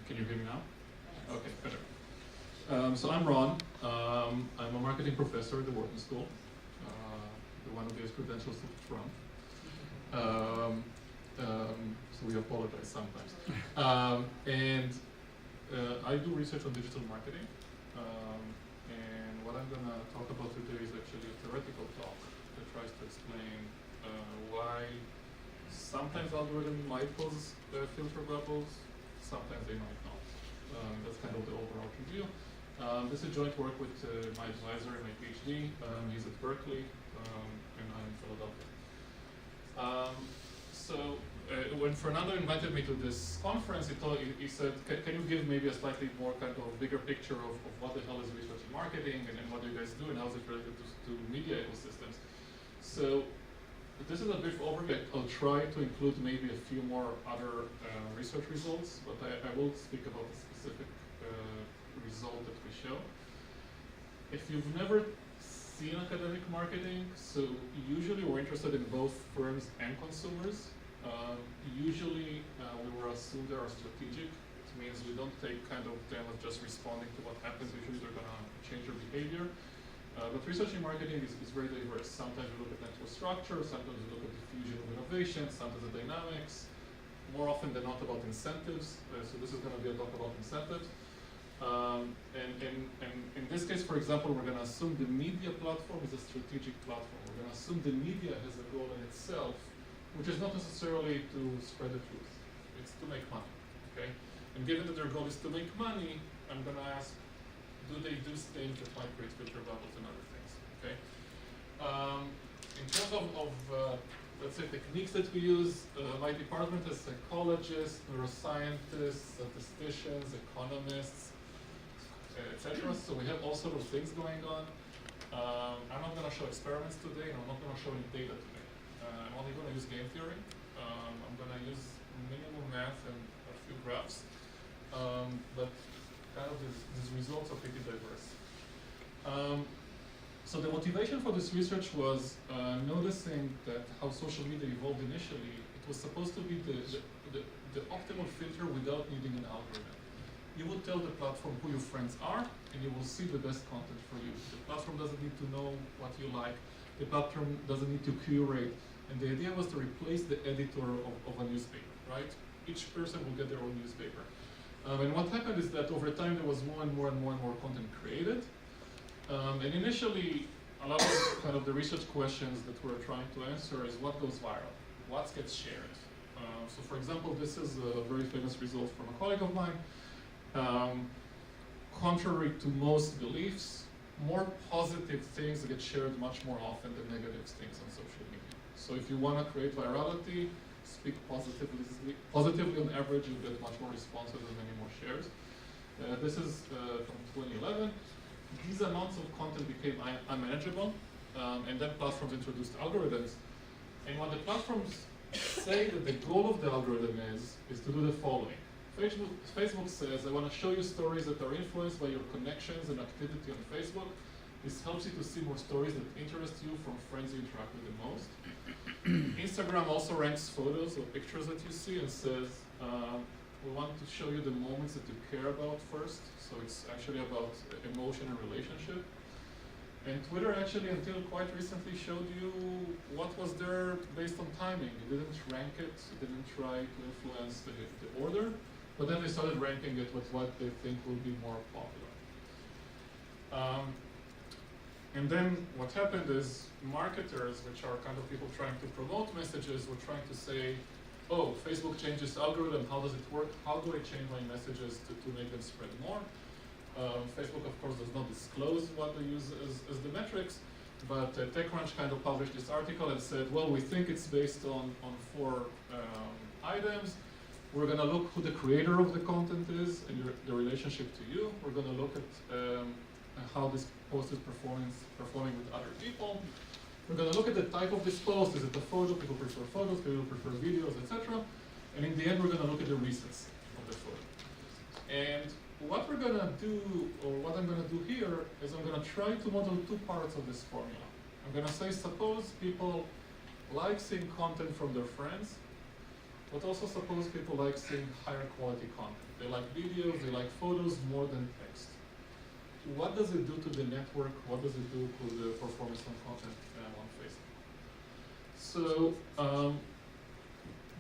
Can you hear me now? Okay, better. So I'm Ron. I'm a marketing professor at the Wharton School. One of these credentials to Trump. So we apologize sometimes. And I do research on digital marketing. And what I'm going to talk about today is actually a theoretical talk that tries to explain why sometimes algorithms might cause filter bubbles, sometimes they might not. That's kind of the overall view. This is joint work with my advisor in my PhD. He's at Berkeley, and I'm in Philadelphia. So when Fernando invited me to this conference, he said, can you give maybe a slightly more kind of bigger picture of what the hell is research in marketing and what do you guys do and how is it related to media ecosystems? So this is a brief overview. I'll try to include maybe a few more other research results, but I will speak about the specific result that we show. If you've never seen academic marketing, so usually we're interested in both firms and consumers. Usually we will assume they are strategic. It means we don't take kind of them as just responding to what happens. Usually they're going to change their behavior. But research in marketing is very diverse. Sometimes we look at network structure, sometimes we look at diffusion of innovation, sometimes the dynamics. More often than not about incentives. So this is going to be a talk about incentives. And in this case, for example, we're going to assume the media platform is a strategic platform. We're going to assume the media has a goal in itself, which is not necessarily to spread the truth. It's to make money, okay? And given that their goal is to make money, I'm going to ask, do they do things that might create filter bubbles and other things, okay? In terms of let's say, techniques that we use, my department has psychologists, neuroscientists, statisticians, economists, etc. So we have all sorts of things going on. I'm not going to show experiments today, and I'm not going to show any data today. I'm only going to use game theory. I'm going to use minimum math and a few graphs. But kind of these results are pretty diverse. So the motivation for this research was noticing that how social media evolved initially. It was supposed to be the optimal filter without needing an algorithm. You will tell the platform who your friends are, and you will see the best content for you. The platform doesn't need to know what you like. The platform doesn't need to curate. And the idea was to replace the editor of a newspaper, right? Each person will get their own newspaper. And what happened is that over time there was more and more content created. And initially, a lot of kind of the research questions that we're trying to answer is what goes viral, what gets shared. So for example, this is a very famous result from a colleague of mine. Contrary to most beliefs, more positive things get shared much more often than negative things on social media. So if you want to create virality, speak positively on average, you'll get much more responses and many more shares. This is from 2011. These amounts of content became unmanageable, and then platforms introduced algorithms. And what the platforms say that the goal of the algorithm is to do the following. Facebook says, I want to show you stories that are influenced by your connections and activity on Facebook. This helps you to see more stories that interest you from friends you interact with the most. Instagram also ranks photos or pictures that you see and says, we want to show you the moments that you care about first. So it's actually about emotion and relationship. And Twitter actually, until quite recently, showed you what was there based on timing. It didn't rank it, it didn't try to influence the order, but then they started ranking it with what they think will be more popular. And then what happened is marketers, which are kind of people trying to promote messages, were trying to say, oh, Facebook changed its algorithm, how does it work? How do I change my messages to make them spread more? Facebook, of course, does not disclose what they use as the metrics, but TechCrunch kind of published this article and said, well, we think it's based on 4 items. We're going to look who the creator of the content is and the relationship to you. We're going to look at how this post is performing with other people. We're going to look at the type of this post. Is it a photo? People prefer photos, people prefer videos, etc. And in the end, we're going to look at the recency of the photo. And what we're going to do, or what I'm going to do here, is I'm going to try to model 2 parts of this formula. I'm going to say, suppose people like seeing content from their friends, But also suppose people like seeing higher quality content. They like videos, they like photos more than text. What does it do to the network? What does it do to the performance on content on Facebook? So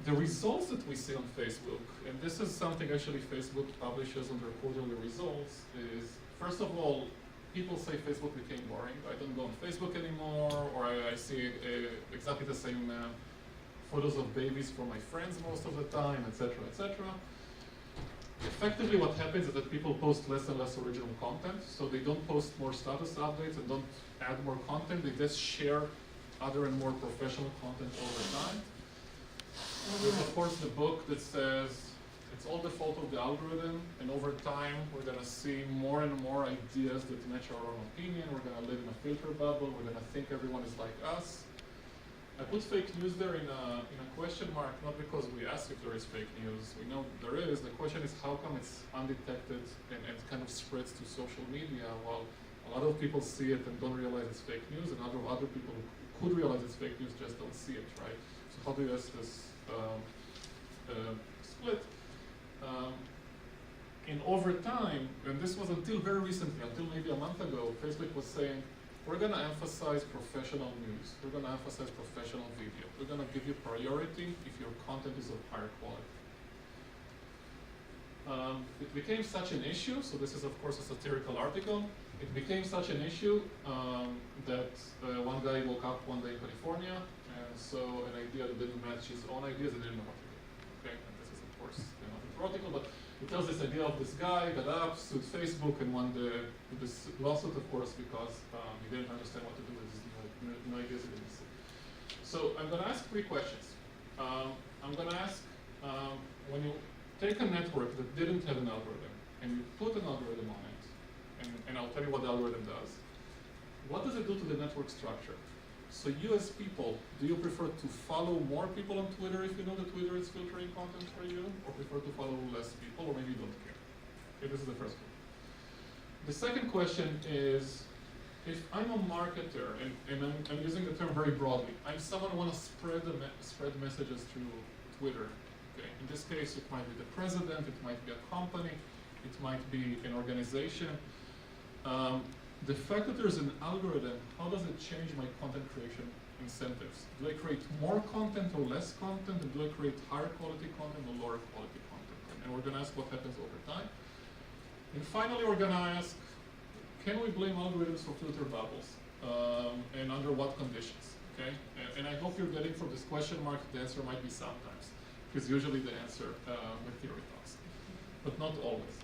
the results that we see on Facebook, and this is something actually Facebook publishes on their quarterly results, is first of all, people say Facebook became boring. I don't go on Facebook anymore, or I see exactly the same photos of babies from my friends most of the time, etc., etc. Effectively, what happens is that people post less and less original content, so they don't post more status updates and don't add more content. They just share other and more professional content all the time. There's of course the book that says it's all the fault of the algorithm, and over time we're going to see more and more ideas that match our own opinion. We're going to live in a filter bubble. We're going to think everyone is like us. I put fake news there in a question mark, not because we ask if there is fake news. We know there is. The question is how come it's undetected and kind of spreads to social media while a lot of people see it and don't realize it's fake news, and other people who could realize it's fake news just don't see it, right? So how do you ask this split? And over time, and this was until very recently, until maybe a month ago, Facebook was saying, we're going to emphasize professional news. We're going to emphasize professional video. We're going to give you priority if your content is of higher quality. It became such an issue, so this is of course a satirical article. It became such an issue that one guy woke up one day in California and saw an idea that didn't match his own ideas and didn't know what to do. Okay, and this is of course not a article, but it tells this idea of this guy got up, sued Facebook, and won this lawsuit, of course, because he didn't understand what to do with his new ideas he didn't see. So I'm going to ask three questions. I'm going to ask, when you take a network that didn't have an algorithm, and you put an algorithm on it, and I'll tell you what the algorithm does, what does it do to the network structure? So you as people, do you prefer to follow more people on Twitter if you know that Twitter is filtering content for you, or prefer to follow less people, or maybe you don't care? Okay, this is the first one. The second question is, if I'm a marketer, and I'm using the term very broadly, I'm someone who wants to spread messages through Twitter. Okay, in this case, it might be the president, it might be a company, it might be an organization. The fact that there's an algorithm, how does it change my content creation incentives? Do I create more content or less content? And do I create higher quality content or lower quality content? And we're going to ask what happens over time. And finally, we're going to ask, can we blame algorithms for filter bubbles? And under what conditions? Okay? And I hope you're getting from this question mark, the answer might be sometimes, because usually the answer with theory talks, but not always.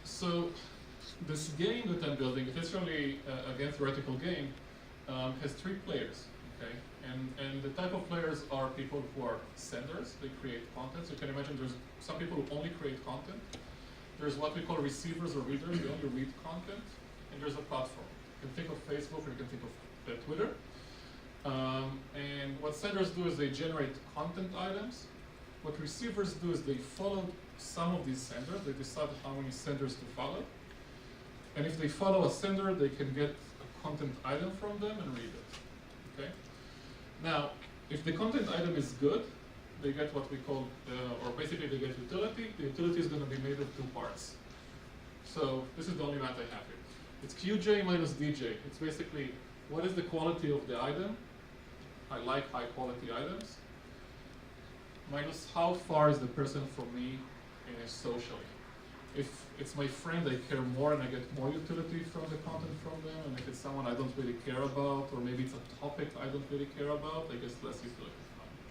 So this game that I'm building, it's really again theoretical game, has three players, okay? And the type of players are people who are senders, they create content. So you can imagine there's some people who only create content. There's what we call receivers or readers, they only read content. And there's a platform. You can think of Facebook or you can think of Twitter. And what senders do is they generate content items. What receivers do is they follow some of these senders. They decide how many senders to follow. And if they follow a sender, they can get a content item from them and read it. Okay? Now, if the content item is good, they get what we call, or basically they get utility. The utility is going to be made of two parts. So this is the only math I have here. It's QJ minus DJ. It's basically what is the quality of the item. I like high quality items. Minus how far is the person from me socially. If it's my friend, I care more and I get more utility from the content from them. And if it's someone I don't really care about, or maybe it's a topic I don't really care about, I guess less utility from them.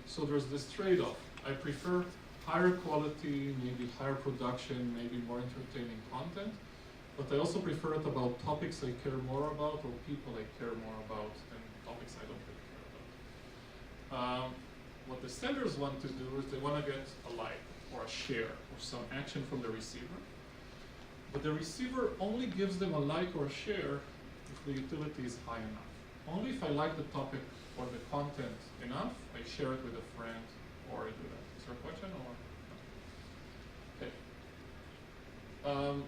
So there's this trade-off. I prefer higher quality, maybe higher production, maybe more entertaining content. But I also prefer it about topics I care more about or people I care more about than topics I don't really care about. What the senders want to do is they want to get a like or a share or some action from the receiver. But the receiver only gives them a like or a share if the utility is high enough. Only if I like the topic or the content enough, I share it with a friend or I do that. Is there a question or no? Okay.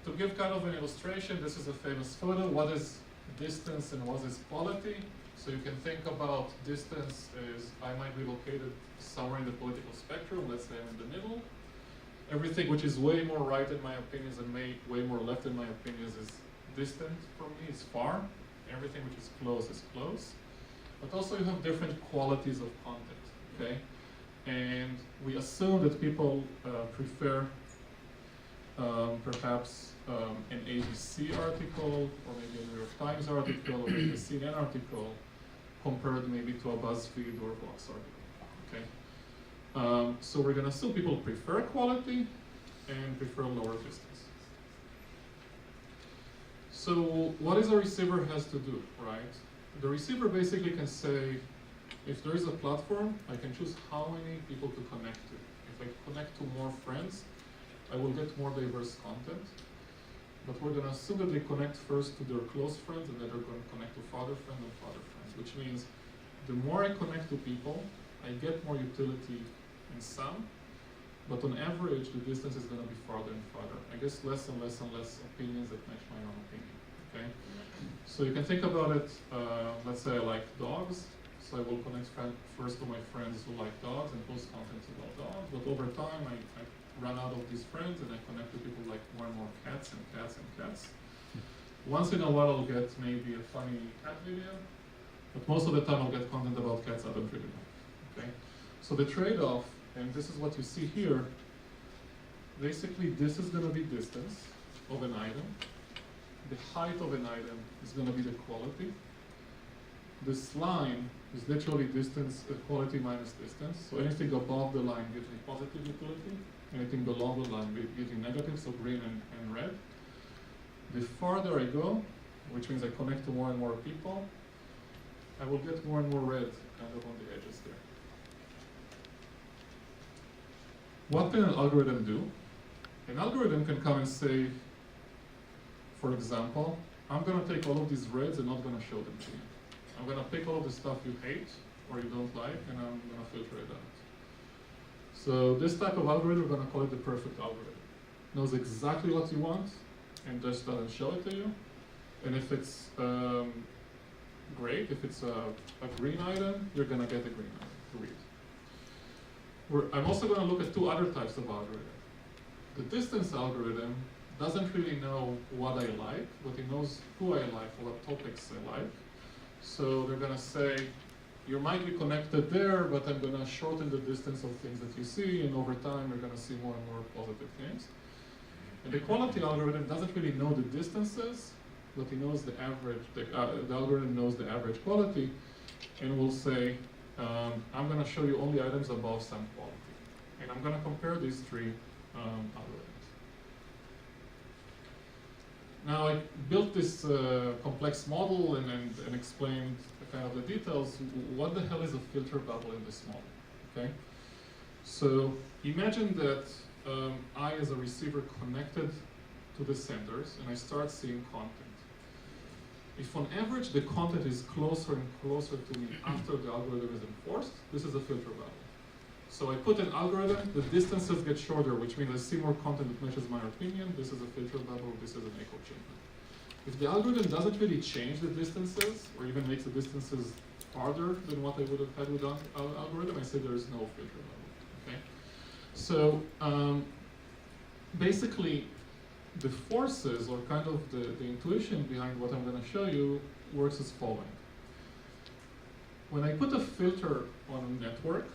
To give kind of an illustration, this is a famous photo. What is distance and what is quality? So you can think about distance as I might be located somewhere in the political spectrum, let's say I'm in the middle. Everything which is way more right in my opinions and way more left in my opinions is distant from me, is far. Everything which is close. But also you have different qualities of content, okay? And we assume that people prefer perhaps an ABC article, or maybe a New York Times article, or maybe a CNN article, compared maybe to a BuzzFeed or a Vox article, okay? So we're gonna assume people prefer quality and prefer lower distance. So what is a receiver has to do, right? The receiver basically can say, if there is a platform, I can choose how many people to connect to. If I connect to more friends, I will get more diverse content. But we're gonna assume that they connect first to their close friends and then they're gonna connect to farther friends and farther friends, which means the more I connect to people, I get more utility in some, but on average, the distance is gonna be farther and farther. I guess less and less and less opinions that match my own opinion, okay? So you can think about it, let's say I like dogs, so I will connect first to my friends who like dogs and post content about dogs, but over time I run out of these friends and I connect to people who like more and more cats and cats and cats. Once in a while I'll get maybe a funny cat video, but most of the time I'll get content about cats I don't really like, okay? So the trade-off, and this is what you see here, basically this is gonna be distance of an item. The height of an item is gonna be the quality. This line is literally distance, quality minus distance. So anything above the line gives me positive utility. Anything below the line gives me negative, so green and red. The farther I go, which means I connect to more and more people, I will get more and more red kind of on the edges there. What can an algorithm do? An algorithm can come and say, for example, I'm gonna take all of these reds and not gonna show them to you. I'm gonna pick all of the stuff you hate or you don't like and I'm gonna filter it out. So this type of algorithm, we're gonna call it the perfect algorithm. Knows exactly what you want and just doesn't show it to you. And if it's great, if it's a green item, you're gonna get a green item to read. I'm also gonna look at two other types of algorithm. The distance algorithm doesn't really know what I like, but it knows who I like, what topics I like. So they're gonna say, you might be connected there, but I'm gonna shorten the distance of things that you see, and over time you're gonna see more and more positive things. And the quality algorithm doesn't really know the distances, but it knows the average, the algorithm knows the average quality, and will say, I'm gonna show you only items above some quality. And I'm gonna compare these three algorithms. Now I built this complex model and explained kind of the details. What the hell is a filter bubble in this model, okay? So imagine that I as a receiver connected to the centers and I start seeing content. If on average the content is closer and closer to me after the algorithm is enforced, this is a filter bubble. So I put an algorithm, the distances get shorter, which means I see more content that matches my opinion. This is a filter bubble, this is an echo chamber. If the algorithm doesn't really change the distances, or even makes the distances farther than what I would have had without algorithm, I say there is no filter bubble, okay? So basically, the forces, or kind of the intuition behind what I'm gonna show you, works as following. When I put a filter on a network,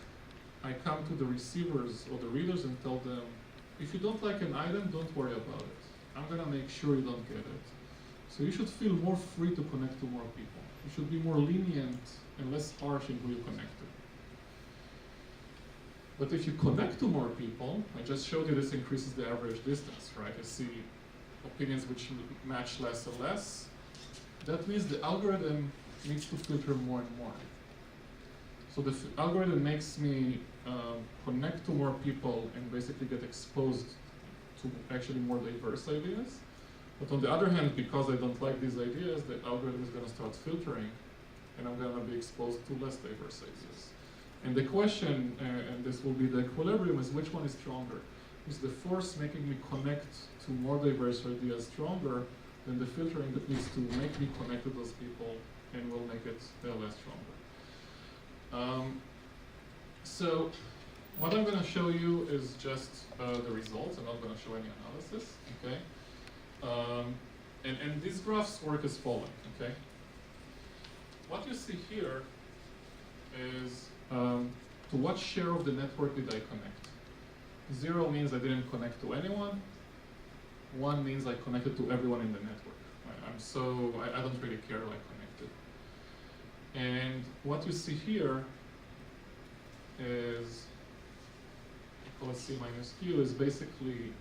I come to the receivers or the readers and tell them, if you don't like an item, don't worry about it. I'm gonna make sure you don't get it. So you should feel more free to connect to more people. You should be more lenient and less harsh in who you connect to. But if you connect to more people, I just showed you this increases the average distance, right? I see opinions which match less and less. That means the algorithm needs to filter more and more. So the algorithm makes me connect to more people and basically get exposed to actually more diverse ideas. But on the other hand, because I don't like these ideas, the algorithm is going to start filtering, and I'm going to be exposed to less diverse ideas. And the question, and this will be the equilibrium, is which one is stronger? Is the force making me connect to more diverse ideas stronger than the filtering that needs to make me connect to those people and will make it less stronger. So what I'm going to show you is just the results. I'm not going to show any analysis, okay? And these graphs work as following, okay? What you see here is to what share of the network did I connect? 0 means I didn't connect to anyone. 1 means I connected to everyone in the network. I don't really care who I connected. And what you see here is, call it C minus Q, is basically,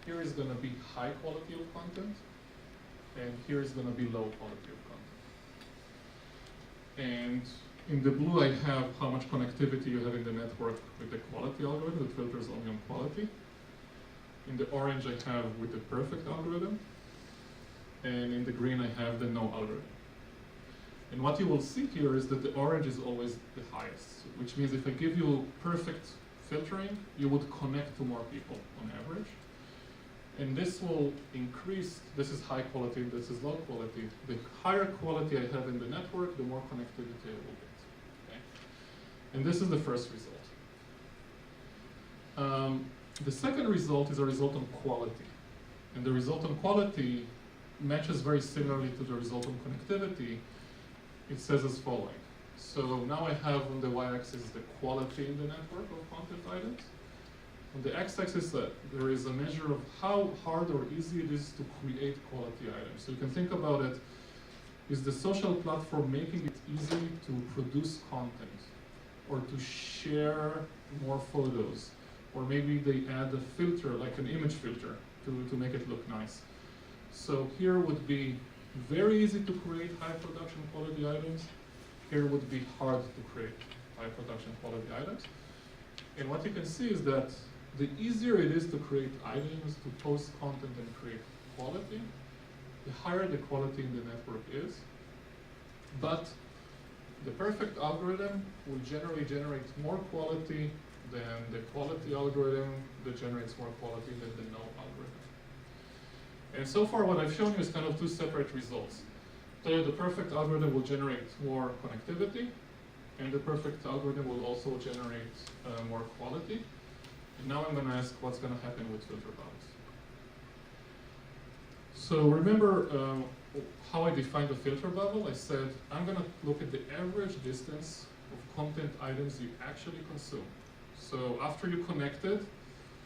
here is going to be high quality of content, and here is going to be low quality of content. And in the blue, I have how much connectivity you have in the network with the quality algorithm that filters only on quality. In the orange, I have with the perfect algorithm. And in the green, I have the no algorithm. And what you will see here is that the orange is always the highest, which means if I give you perfect filtering, you would connect to more people on average. And this will increase, this is high quality, this is low quality. The higher quality I have in the network, the more connectivity I will get. Okay? And this is the first result. The second result is a result on quality. And the result on quality matches very similarly to the result on connectivity. It says as following. So now I have on the y-axis the quality in the network of content items. On the x-axis, there is a measure of how hard or easy it is to create quality items. So you can think about it, is the social platform making it easy to produce content or to share more photos? Or maybe they add a filter, like an image filter, to make it look nice. So here would be very easy to create high production quality items. Here would be hard to create high production quality items. And what you can see is that the easier it is to create items, to post content and create quality, the higher the quality in the network is. But the perfect algorithm will generally generate more quality than the quality algorithm that generates more quality than the no algorithm. And so far what I've shown you is kind of two separate results. So the perfect algorithm will generate more connectivity, and the perfect algorithm will also generate more quality. And now I'm going to ask what's going to happen with filter bubbles. So remember how I defined a filter bubble? I said I'm going to look at the average distance of content items you actually consume. So after you connected,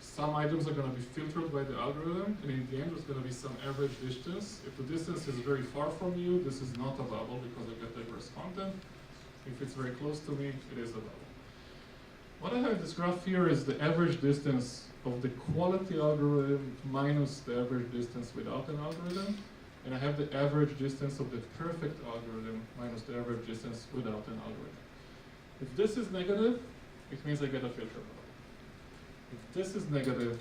some items are going to be filtered by the algorithm, and in the end there's going to be some average distance. If the distance is very far from you, this is not a bubble because I get diverse content. If it's very close to me, it is a bubble. What I have in this graph here is the average distance of the quality algorithm minus the average distance without an algorithm, and I have the average distance of the perfect algorithm minus the average distance without an algorithm. If this is negative, it means I get a filter bubble. If this is negative,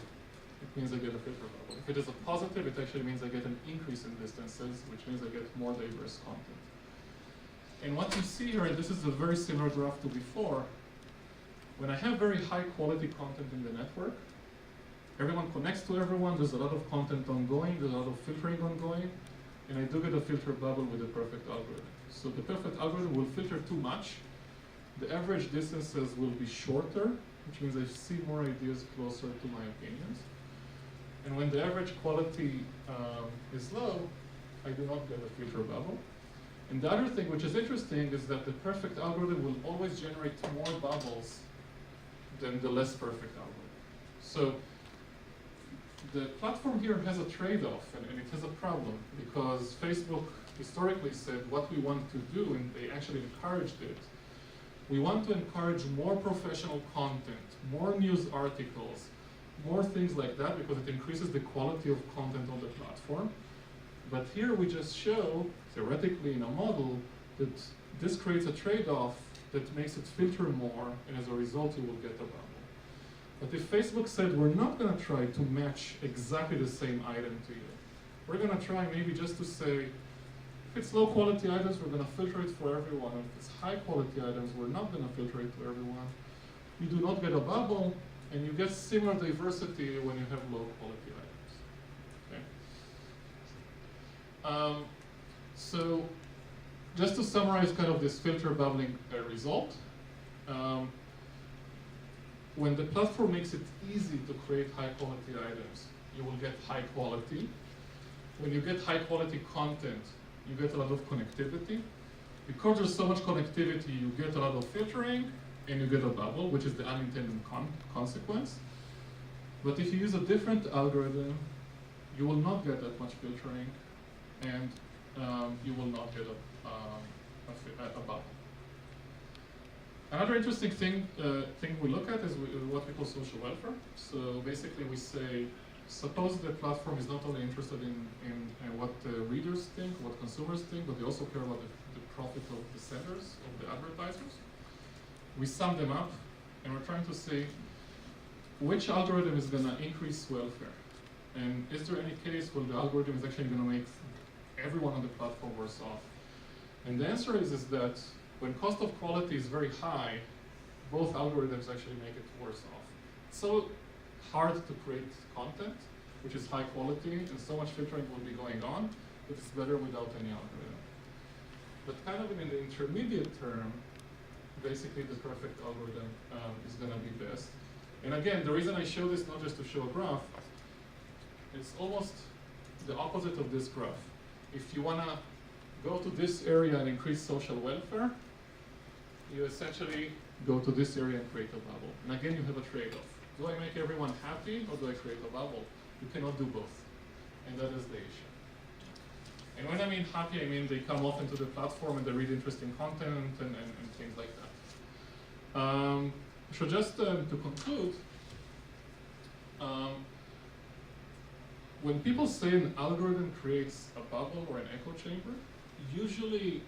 it means I get a filter bubble. If it is a positive, it actually means I get an increase in distances, which means I get more diverse content. And what you see here, and this is a very similar graph to before, when I have very high quality content in the network, everyone connects to everyone, there's a lot of content ongoing, there's a lot of filtering ongoing, and I do get a filter bubble with the perfect algorithm. So the perfect algorithm will filter too much, the average distances will be shorter, which means I see more ideas closer to my opinions. And when the average quality is low, I do not get a filter bubble. And the other thing which is interesting is that the perfect algorithm will always generate more bubbles than the less perfect algorithm. So the platform here has a trade-off, and it has a problem, because Facebook historically said what we want to do, and they actually encouraged it. We want to encourage more professional content, more news articles, more things like that, because it increases the quality of content on the platform. But here we just show, theoretically in a model, that this creates a trade-off that makes it filter more, and as a result you will get a bubble. But if Facebook said we're not going to try to match exactly the same item to you, we're going to try maybe just to say, if it's low quality items, we're going to filter it for everyone. If it's high quality items, we're not going to filter it to everyone. You do not get a bubble, and you get similar diversity when you have low quality items. Okay? So just to summarize kind of this filter bubbling result, when the platform makes it easy to create high quality items, you will get high quality. When you get high quality content, you get a lot of connectivity. Because there's so much connectivity, you get a lot of filtering, and you get a bubble, which is the unintended consequence. But if you use a different algorithm, you will not get that much filtering, and you will not get a bubble. Another interesting thing we look at is what we call social welfare. So basically we say, suppose the platform is not only interested in what the readers think, what consumers think, but they also care about the profit of the sellers, of the advertisers. We sum them up, and we're trying to say, which algorithm is going to increase welfare? And is there any case where the algorithm is actually going to make everyone on the platform worse off? And the answer is that when cost of quality is very high, both algorithms actually make it worse off. It's so hard to create content, which is high quality, and so much filtering will be going on, that it's better without any algorithm. But kind of in the intermediate term, basically the perfect algorithm is going to be best. And again, the reason I show this, not just to show a graph, it's almost the opposite of this graph. If you want to go to this area and increase social welfare, you essentially go to this area and create a bubble. And again, you have a trade-off. Do I make everyone happy, or do I create a bubble? You cannot do both. And that is the issue. And when I mean happy, I mean they come off into the platform and they read interesting content and things like that. So just to conclude, when people say an algorithm creates a bubble or an echo chamber, usually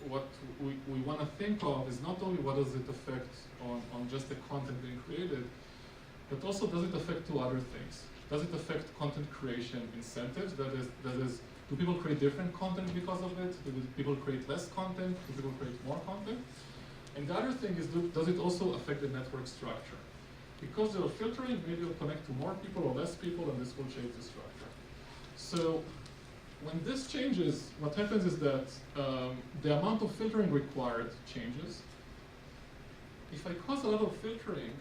what we want to think of is not only what does it affect on just the content being created, but also does it affect two other things. Does it affect content creation incentives? That is, do people create different content because of it? Do people create less content? Do people create more content? And the other thing is, does it also affect the network structure? Because they're filtering, maybe it'll connect to more people or less people, and this will change the structure. So when this changes, what happens is that the amount of filtering required changes. If I cause a lot of filtering,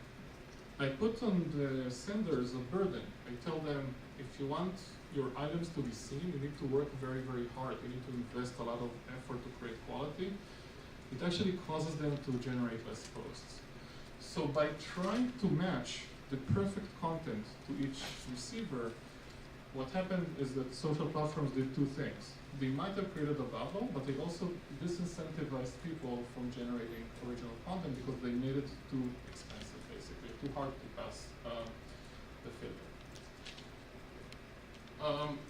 I put on the senders a burden. I tell them, if you want your items to be seen, you need to work very, very hard. You need to invest a lot of effort to create quality. It actually causes them to generate less posts. So by trying to match the perfect content to each receiver, what happened is that social platforms did two things. They might have created a bubble, but they also disincentivized people from generating original content because they made it too expensive, basically, too hard to pass the filter.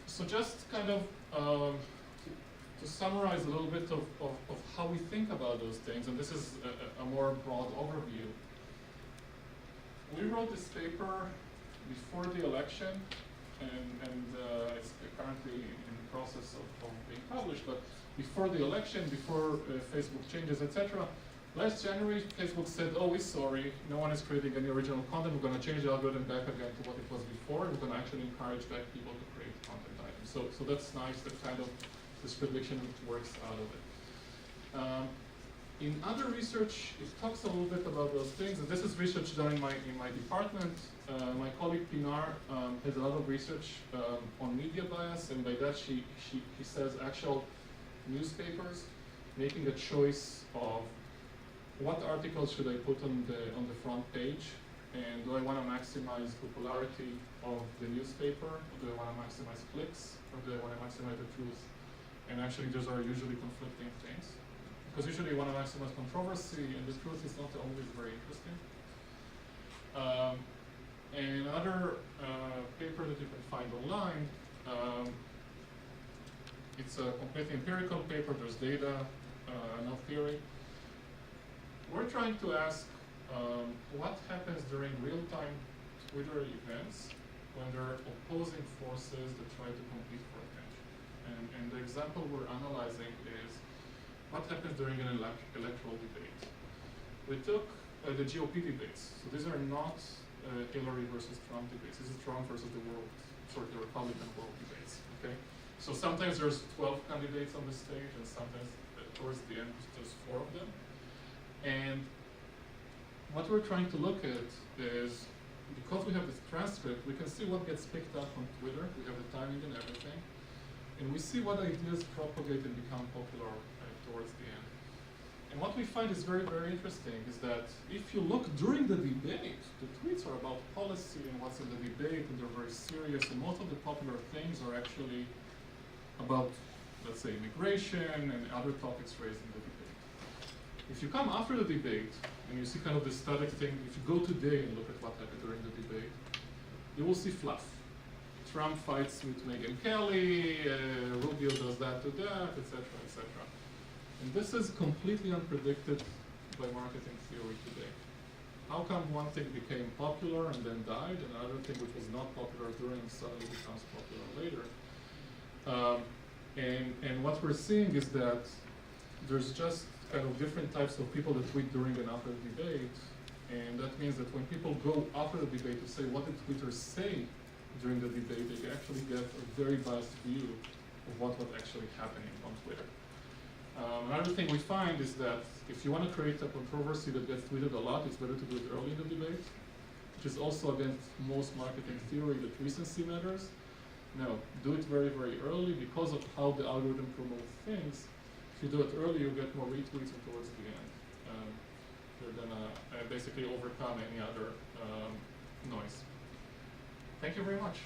So just kind of to summarize a little bit of how we think about those things, and this is a more broad overview. We wrote this paper before the election, and it's currently in the process of being published, but before the election, before Facebook changes, etc. Last January, Facebook said, oh, we're sorry, no one is creating any original content, we're going to change the algorithm back again to what it was before, and we're going to actually encourage back people to create content items. So that's nice, that kind of this prediction works out of it. In other research, it talks a little bit about those things, and this is research done in my department. My colleague Pinar has a lot of research on media bias, and by that she says actual newspapers making a choice of what articles should I put on the front page, and do I want to maximize popularity of the newspaper, or do I want to maximize clicks, or do I want to maximize the truth? And actually, those are usually conflicting things. Because usually you want to maximize controversy, and the truth is not always very interesting. And another paper that you can find online, it's a completely empirical paper, there's data, no theory. We're trying to ask what happens during real-time Twitter events when there are opposing forces that try to compete for attention. And the example we're analyzing is what happens during an electoral debate. We took the GOP debates. So these are not Hillary versus Trump debates. This is Trump versus the Republican world debates. Okay. So sometimes there's 12 candidates on the stage, and sometimes towards the end, there's 4 of them. And what we're trying to look at is, because we have this transcript, we can see what gets picked up on Twitter. We have the timing and everything. And we see what ideas propagate and become popular towards the end. And what we find is very, very interesting is that if you look during the debate, the tweets are about policy and what's in the debate, and they're very serious, and most of the popular things are actually about, let's say, immigration and other topics raised in the debate. If you come after the debate, and you see kind of the static thing, if you go today and look at what happened during the debate, you will see fluff. Trump fights with Megyn Kelly, Rubio does that to that, etc., etc. And this is completely unpredicted by marketing theory today. How come one thing became popular and then died, and another thing which was not popular during suddenly becomes popular later? And what we're seeing is that there's just kind of different types of people that tweet during and after the debate, and that means that when people go after the debate to say what did tweeters say during the debate, they actually get a very biased view of what was actually happening on Twitter. Another thing we find is that if you want to create a controversy that gets tweeted a lot, it's better to do it early in the debate, which is also against most marketing theory that recency matters. No, do it very, very early because of how the algorithm promotes things. If you do it early, you get more retweets, and towards the end, you're gonna basically overcome any other noise. Thank you very much.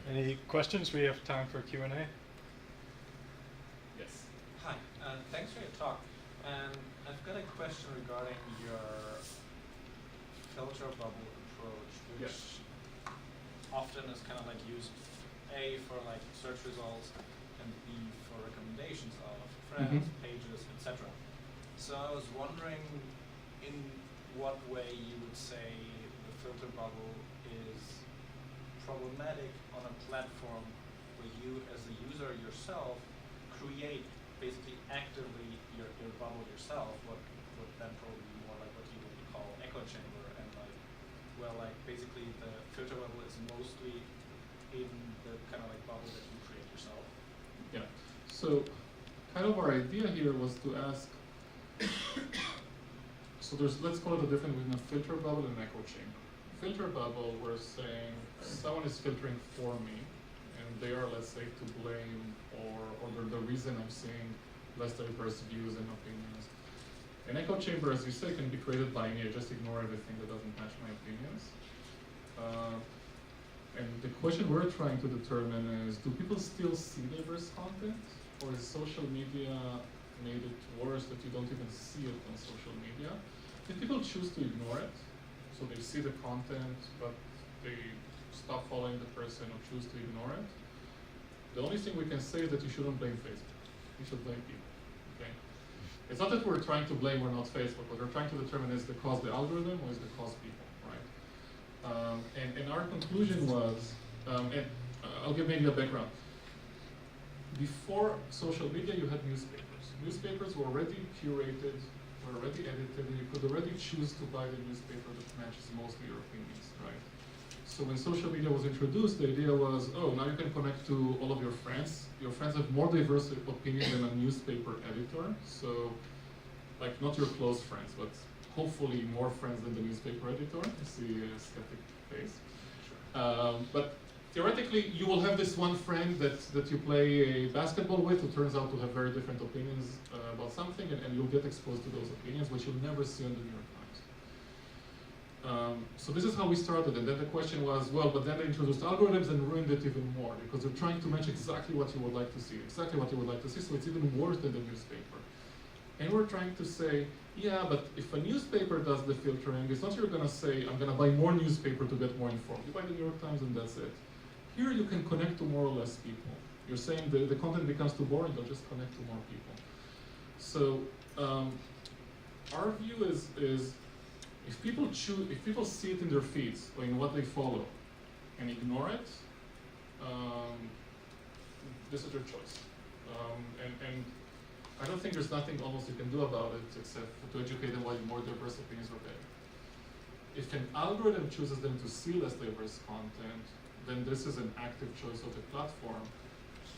Any questions? We have time for Q&A. Yes. Hi, thanks for your talk. I've got a question regarding your filter bubble approach, which Yes. often is kind of like used A for like search results and B for recommendations of friends, pages, etc. So I was wondering in what way you would say the filter bubble is problematic on a platform where you as a user yourself create basically actively your bubble yourself, what would then probably be more like what you would call echo chamber, and like, well, like basically the filter bubble is mostly in the kind of like bubble that you create yourself. Yeah. So kind of our idea here was to ask, so there's, let's call it a difference between a filter bubble and an echo chamber. Filter bubble, we're saying someone is filtering for me, and they are, let's say, to blame, or they're the reason I'm seeing less diverse views and opinions. An echo chamber, as you say, can be created by me. I just ignore everything that doesn't match my opinions. And the question we're trying to determine is, do people still see diverse content, or is social media made it worse that you don't even see it on social media? If people choose to ignore it, so they see the content, but they stop following the person or choose to ignore it, the only thing we can say is that you shouldn't blame Facebook. You should blame people, okay? It's not that we're trying to blame or not Facebook. What we're trying to determine is the cause the algorithm or is the cause people, right? And our conclusion was, and I'll give maybe a background. Before social media, you had newspapers. Newspapers were already curated, were already edited, and you could already choose to buy the newspaper that matches mostly your opinions, right? So when social media was introduced, the idea was, oh, now you can connect to all of your friends. Your friends have more diverse opinion than a newspaper editor. So, like, not your close friends, but hopefully more friends than the newspaper editor. I see a skeptic face. Sure. But theoretically, you will have this one friend that you play a basketball with who turns out to have very different opinions about something, and you'll get exposed to those opinions, which you'll never see on the New York Times. So this is how we started, and then the question was, well, but then they introduced algorithms and ruined it even more, because they're trying to match exactly what you would like to see, so it's even worse than the newspaper. And we're trying to say, yeah, but if a newspaper does the filtering, it's not you're gonna say, I'm gonna buy more newspaper to get more informed. You buy the New York Times and that's it. Here you can connect to more or less people. You're saying the content becomes too boring, they'll just connect to more people. So our view is if people see it in their feeds or in what they follow and ignore it, this is their choice. And I don't think there's nothing almost you can do about it except to educate them why more diverse opinions are better. if an algorithm chooses them to see less diverse content, then this is an active choice of the platform.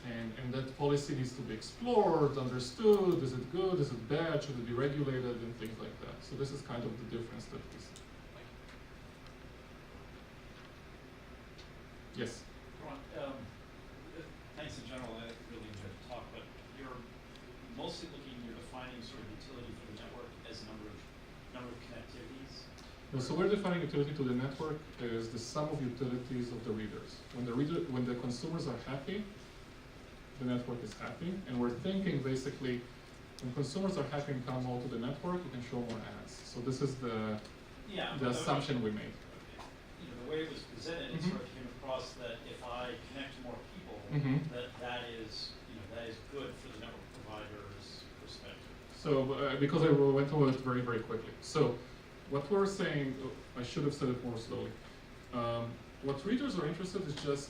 And that policy needs to be explored, understood, is it good, is it bad, should it be regulated, and things like that. So this is kind of the difference that we see. Yes? Thanks in general, I really enjoyed the talk, but you're mostly you're defining sort of utility for the network as number of connectivities. No, so we're defining utility to the network as the sum of utilities of the readers. When the consumers are happy, the network is happy, and we're thinking basically, when consumers are happy and come all to the network, we can show more ads. So this is the assumption we made. You know, the way it was presented, it sort of came across that if I connect to more people, that is good for the network provider's perspective. So because I went over it very, very quickly. So what we're saying, I should have said it more slowly. What readers are interested in is just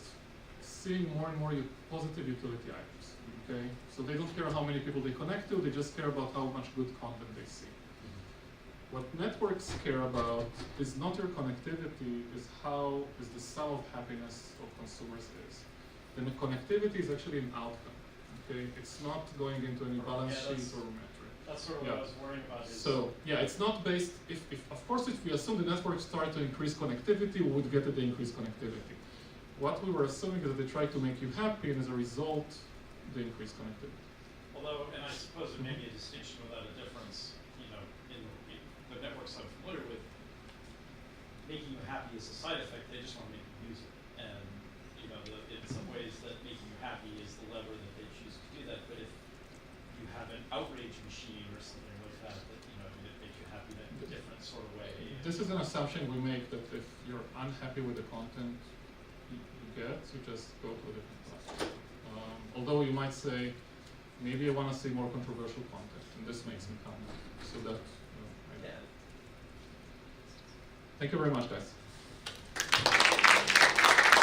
seeing more and more positive utility items. Okay, so they don't care how many people they connect to; they just care about how much good content they see. What networks care about is not your connectivity; is the sum of happiness of consumers is. Then the connectivity is actually an outcome. Okay, it's not going into any balance sheet or metric. That's sort of what I was worrying about. So yeah, it's not based. If of course, if we assume the networks start to increase connectivity, we would get the increased connectivity. What we were assuming is that they try to make you happy, and as a result, they increase connectivity. Although, and I suppose there may be a distinction without a difference, you know, in the networks I'm familiar with, making you happy is a side effect, they just want to make you use it. And, you know, in some ways that making you happy is the lever that they choose to do that, but if you have an outrage machine or something like that, you know, that makes you happy in a different sort of way. This is an assumption we make that if you're unhappy with the content you get, you just go to a different platform. Although you might say, maybe I want to see more controversial content, and this makes me come. So that, Yeah. Thank you very much, guys.